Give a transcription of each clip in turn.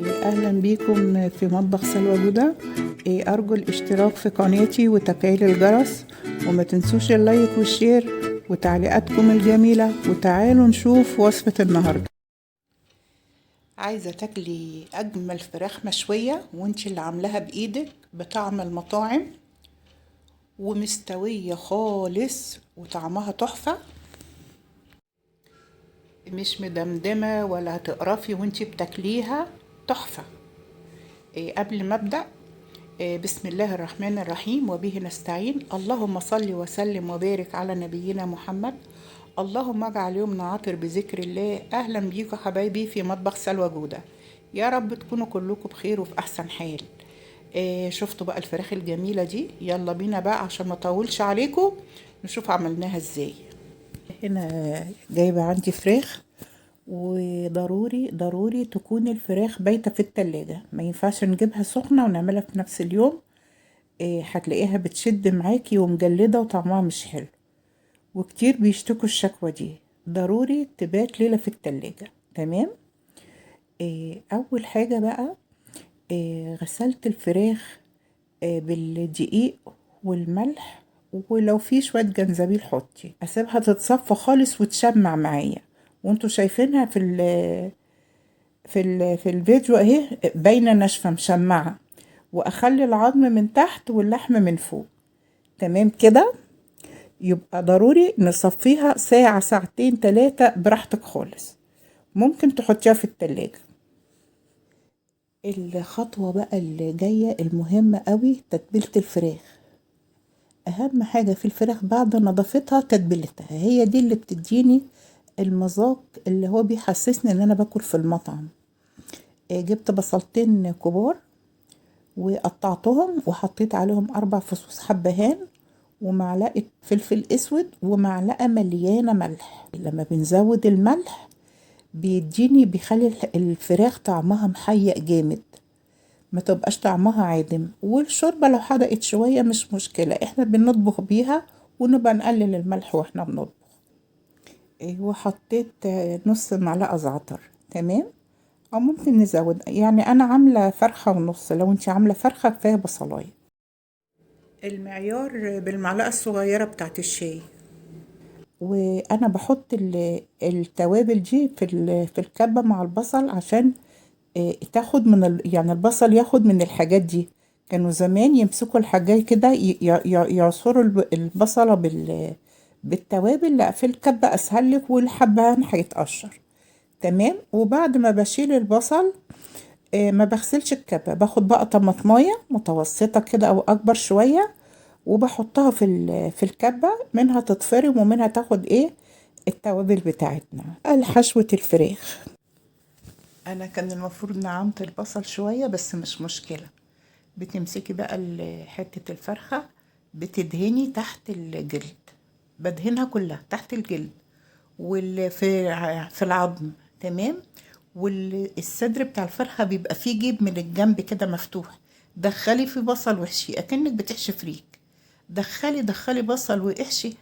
أهلا بيكم في مطبخ سلوى جودة. أرجو الاشتراك في قناتي وتفعيل الجرس، وما تنسوش اللايك والشير وتعليقاتكم الجميلة. وتعالوا نشوف وصفة النهاردة. عايزة تاكلي أجمل فراخ مشوية وانتي اللي عاملاها بإيدك بطعم المطاعم ومستوية خالص وطعمها تحفة، مش مدمدمة ولا هتقرفي وانتي بتاكليها، تحفة. قبل ما أبدأ، بسم الله الرحمن الرحيم وبه نستعين. اللهم صل وسلم وبارك على نبينا محمد. اللهم اجعل يومنا عاطر بذكر الله. اهلا بيكم حبايبي في مطبخ سلوى جودة، يا رب تكونوا كلكم بخير وفي احسن حال. شفتوا بقى الفراخ الجميلة دي؟ يلا بينا بقى عشان ما اطولش عليكم نشوف عملناها ازاي. هنا جايبة عندي فراخ، وضروري ضروري تكون الفراخ بايتة في التلاجة، ما ينفعش نجيبها سخنة ونعملها في نفس اليوم. هتلاقيها بتشد معاكي ومجلدة وطعمها مش حلو، وكتير بيشتكوا الشكوى دي. ضروري تبات ليلة في التلاجة. تمام. أول حاجة بقى، غسلت الفراخ بالدقيق والملح، ولو في شوية جنزبيل حطي. اسيبها تتصفى خالص وتشمع معايا، وانتوا شايفينها في الفيديو اهي باينه ناشفه مشمعه. واخلي العظم من تحت واللحم من فوق. تمام كده. يبقى ضروري نصفيها ساعة ساعتين 3 براحتك خالص. ممكن تحطيها في التلاجة. الخطوة بقى اللي جاية المهمة قوي، تتبيلة الفراخ. اهم حاجة في الفراخ بعد نظافتها تتبيلتها، هي دي اللي بتديني المذاق اللي هو بيحسسني ان انا باكل في المطعم. جبت بصلتين كبار وقطعتهم وحطيت عليهم 4 فصوص حبهان ومعلقة فلفل اسود ومعلقة مليانة ملح. لما بنزود الملح بيخلي الفراخ طعمها محيق جامد، ما تبقاش طعمها عادم. والشوربة لو حدقت شوية مش مشكلة، احنا بنطبخ بيها ونبقى نقلل الملح واحنا بنطبخ. وحطيت نص معلقة زعتر. تمام. او ممكن نزود، يعني انا عاملة فرخة ونص، لو انت عاملة فرخة كفاية بصلاية. المعيار بالمعلقة الصغيرة بتاعت الشاي. وانا بحط التوابل دي في الكبة مع البصل عشان تاخد يعني البصل ياخد من الحاجات دي. كانوا زمان يمسكوا الحاجات كده يعصروا البصلة بالتوابل. لا، في الكبة اسهل لك والحبهان هيتقشر. تمام. وبعد ما بشيل البصل ما بغسلش الكبة، باخد بقى طماطمايه متوسطة كده او اكبر شوية، وبحطها في الكبة، منها تتفرم ومنها تاخد التوابل بتاعتنا. الحشوة الفراخ، انا كان المفروض نعمت البصل شوية بس مش مشكلة. بتمسكي بقى حتة الفرخة بتدهني تحت الجلد، بدهنها كلها تحت الجلد في العظم. تمام. والصدر بتاع الفرخة بيبقى فيه جيب من الجنب كده مفتوح، دخلي فيه بصل واحشي اكنك بتحشي فريك. دخلي بصل واحشي،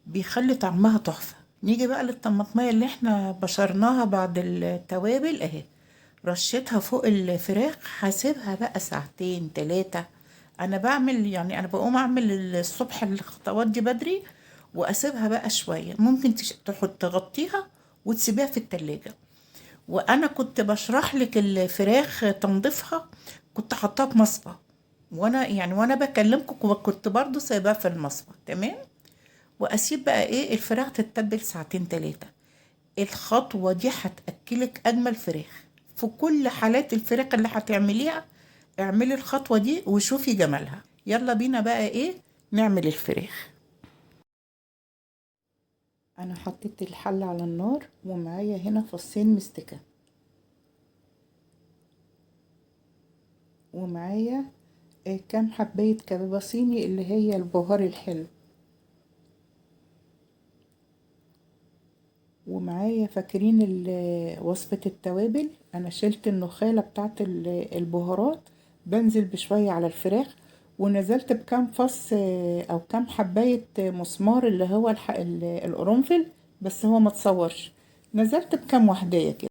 بيخلي طعمها تحفة. نيجي بقى للطماطمية اللي احنا بشرناها بعد التوابل اهي، رشيتها فوق الفراخ. هسيبها بقى ساعتين 3. انا بعمل يعني انا بقوم اعمل الصبح الخطوات دي بدري، واسيبها بقى شوية. ممكن تغطيها وتسيبيها في التلاجة. وانا كنت بشرح لك الفراخ تنظيفها، كنت حطاها في مصفى، وانا بكلمكم كنت برضو سايباها في المصفى. تمام. واسيب بقى الفراخ تتبل ساعتين 3. الخطوة دي هتأكلك أجمل فراخ. في كل حالات الفراخ اللي هتعمليها اعملي الخطوة دي وشوفي جمالها. يلا بينا بقى نعمل الفراخ. أنا حطيت الحلة على النار ومعايا هنا فصين مستكة، ومعايا كام حباية كبابة صيني اللي هي البهار الحلو، ومعايا فاكرين وصفة التوابل. انا شلت النخالة بتاعت البهارات، بنزل بشوية على الفراخ، ونزلت بكام فص او كام حباية مسمار اللي هو القرنفل، بس هو ما تصورش. نزلت بكام وحدية كده.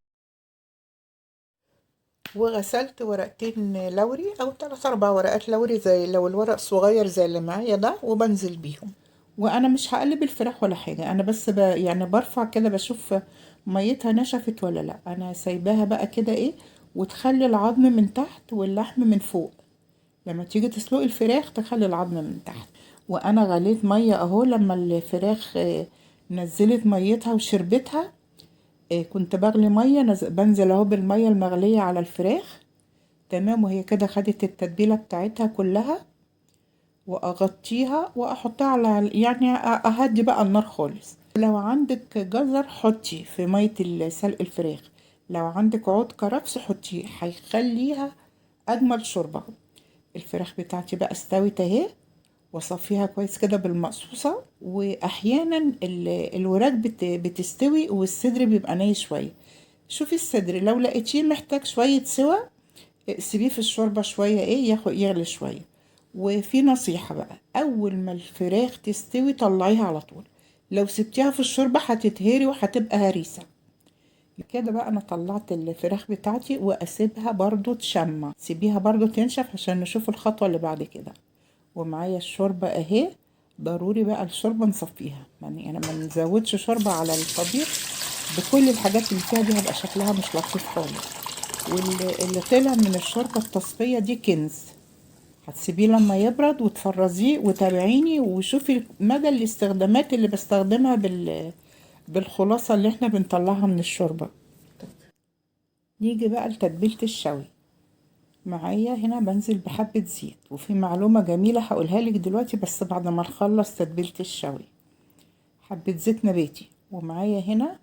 وغسلت ورقتين لوري او 3 4 ورقات لوري، زي لو الورق صغير زي اللي معايا ده، وبنزل بيهم. وانا مش هقلب الفراخ ولا حاجة، انا بس يعني برفع كده بشوف ميتها نشفت ولا لا. انا سايباها بقى كده ايه، وتخلي العظم من تحت واللحم من فوق. لما تيجي تسلقي الفراخ تخلي العظم من تحت. وانا غليت مية اهو، لما الفراخ نزلت ميتها وشربتها، كنت بغلي مية، بنزل اهو بالمية المغلية على الفراخ. تمام، وهي كده خدت التتبيلة بتاعتها كلها، واغطيها واحطها على، يعني اهدي بقى النار خالص. لو عندك جزر حطي في مية سلق الفراخ، لو عندك عود كرفس حطيه، هيخليها اجمل شوربة. الفراخ بتاعتي بقى استوت اهي، واصفيها كويس كده بالمقصوصة. واحيانا الوراك بتستوي والصدر بيبقى ني شوية. شوفي الصدر لو لقيتيه محتاج شوية سوا، سيبيه في الشوربة شوية ايه، يغلي شوية. وفي نصيحة بقى، اول ما الفراخ تستوي طلعيها على طول. لو سبتيها في الشوربة هتتهري وهتبقى هريسة. كده بقى انا طلعت الفراخ بتاعتي، واسيبها برضو تشمع، سيبيها برضو تنشف عشان نشوف الخطوة اللي بعد كده. ومعايا الشوربة اهي. ضروري بقى الشوربة نصفيها، يعني انا ما نزودش شوربة على الطبيخ. بكل الحاجات اللي فيها دي هيبقى شكلها مش لطيف خالص. واللي طلع من الشوربة التصفية دي كنز. هتسيبيه لما يبرد وتفرزيه، وتابعيني وشوفي مدى الاستخدامات اللي بستخدمها بالخلاصة اللي احنا بنطلعها من الشوربة. نيجي بقى لتتبيلة الشوي. معايا هنا بنزل بحبة زيت، وفي معلومة جميلة هقولها لك دلوقتي بس بعد ما نخلص تتبيلة الشوي. حبة زيت نباتي. ومعايا هنا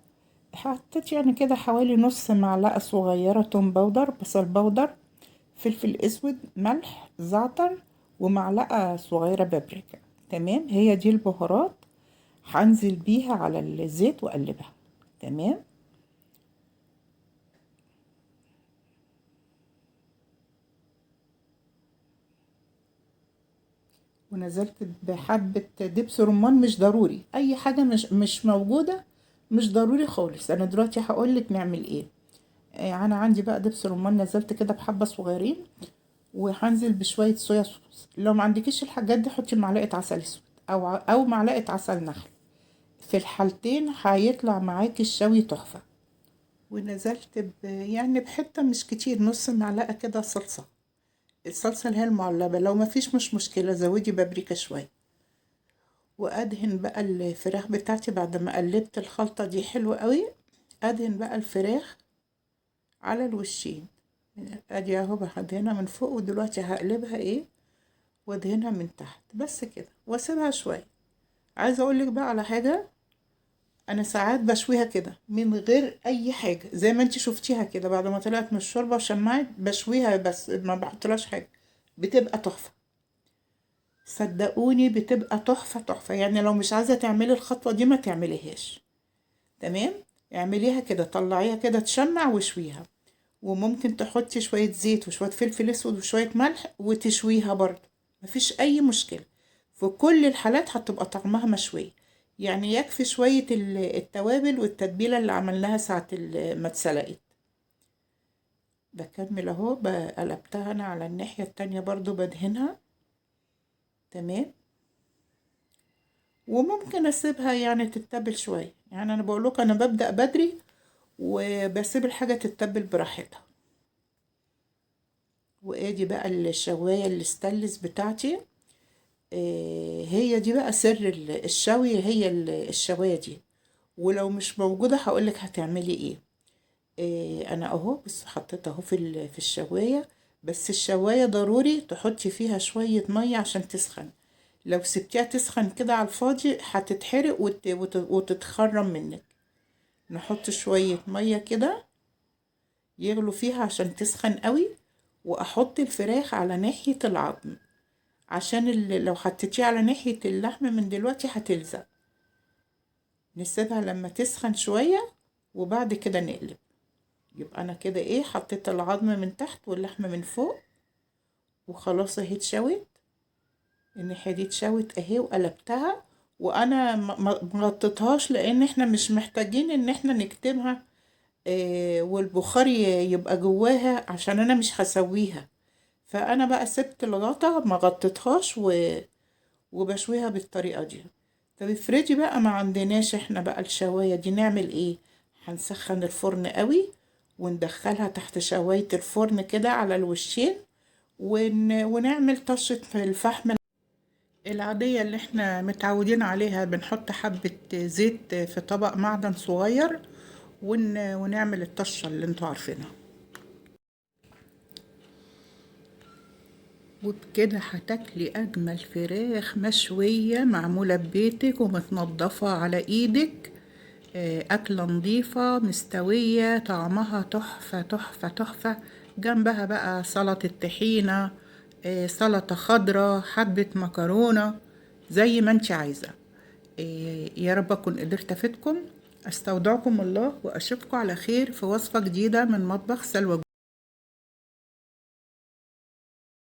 حطيت يعني كده حوالي نص معلقة صغيرة توم باودر، بصل باودر، فلفل اسود، ملح، زعتر، ومعلقة صغيرة بابريكا. تمام، هي دي البهارات. هنزل بيها على الزيت واقلبها. تمام. ونزلت بحبة دبس رمان، مش ضروري اي حاجة مش موجودة، مش ضروري خالص. انا دلوقتي هقولك نعمل ايه. انا عندي بقى دبس رمان، نزلت كده بحبة صغيرين. وهنزل بشوية صويا صوص. لو ما عندكيش الحاجات دي حطي معلقة عسل اسود او معلقة عسل نحل. في الحالتين هيطلع معاكي الشوي تحفة. ونزلت يعني بحتة مش كتير، نص معلقة كده صلصة. الصلصة اللي هي المعلبة، لو ما فيش مش مشكلة زودي بابريكا شوية. وادهن بقى الفراخ بتاعتي بعد ما قلبت الخلطة دي حلوة قوي. ادهن بقى الفراخ على الوشين. ادي اهو بهدهنها من فوق، ودلوقتي هقلبها ايه، وادهنها من تحت بس كده، واسيبها شوية. عايزة اقولك بقى على حاجة. انا ساعات بشويها كده من غير اي حاجه، زي ما انتي شفتيها كده، بعد ما طلعت من الشوربه وشمعت بشويها بس ما بحطلهاش حاجه. بتبقى تحفه. صدقوني بتبقى تحفه تحفه، يعني لو مش عايزه تعملي الخطوه دي ما تعمليهاش. تمام. اعمليها كده، طلعيها كده تشمع وشويها. وممكن تحطي شويه زيت وشويه فلفل اسود وشويه ملح وتشويها برضه. مفيش اي مشكله. في كل الحالات هتبقى طعمها مشوية. يعني يكفي شوية التوابل والتتبيلة اللي عملناها ساعة ما اتسلقت. بكمل اهو، قلبتها انا على الناحية التانية برضو بدهنها. تمام. وممكن اسيبها يعني تتبل شوية، يعني انا بقولك انا ببدأ بدري، وبسيب الحاجة تتبل براحتها. وادي بقى الشواية الستانلس بتاعتي. هي دي بقى سر الشوي، هي الشواية دي. ولو مش موجودة هقولك هتعملي ايه. انا اهو بس حطيت اهو في الشواية. بس الشواية ضروري تحطي فيها شوية مية عشان تسخن. لو سبتيها تسخن كده على الفاضي هتتحرق وتتخرم منك. نحط شوية مية كده يغلوا فيها عشان تسخن قوي. واحط الفراخ على ناحية العظم، عشان لو حطيتيه على ناحية اللحم من دلوقتي هتلزق. نسيبها لما تسخن شوية، وبعد كده نقلب. يبقى انا كده ايه، حطيت العظم من تحت واللحم من فوق. وخلاص اهي اتشوت. الناحية دي اتشوت اهي وقلبتها. وانا ما غطيتهاش لان احنا مش محتاجين ان احنا نكتمها والبخار يبقى جواها عشان انا مش هسويها. فانا بقى سبت الغطا ما غطيتهاش وبشويها بالطريقة دي. طب افرضي بقى ما عندناش احنا بقى الشواية دي، نعمل ايه؟ هنسخن الفرن قوي وندخلها تحت شواية الفرن كده على الوشين، ونعمل طشة في الفحم العادية اللي احنا متعودين عليها. بنحط حبة زيت في طبق معدن صغير ونعمل الطشة اللي انتوا عارفينها. وبكده هتاكلي اجمل فراخ مشوية معمولة ببيتك ومتنضفة على ايدك. اكلة نظيفة مستوية طعمها تحفة تحفة تحفة. جنبها بقى سلطة طحينة، سلطة خضراء، حبة مكرونة، زي ما انت عايزة. يا رب اكون قدرت افيدكم. استودعكم الله واشوفكم على خير في وصفة جديدة من مطبخ سلوى.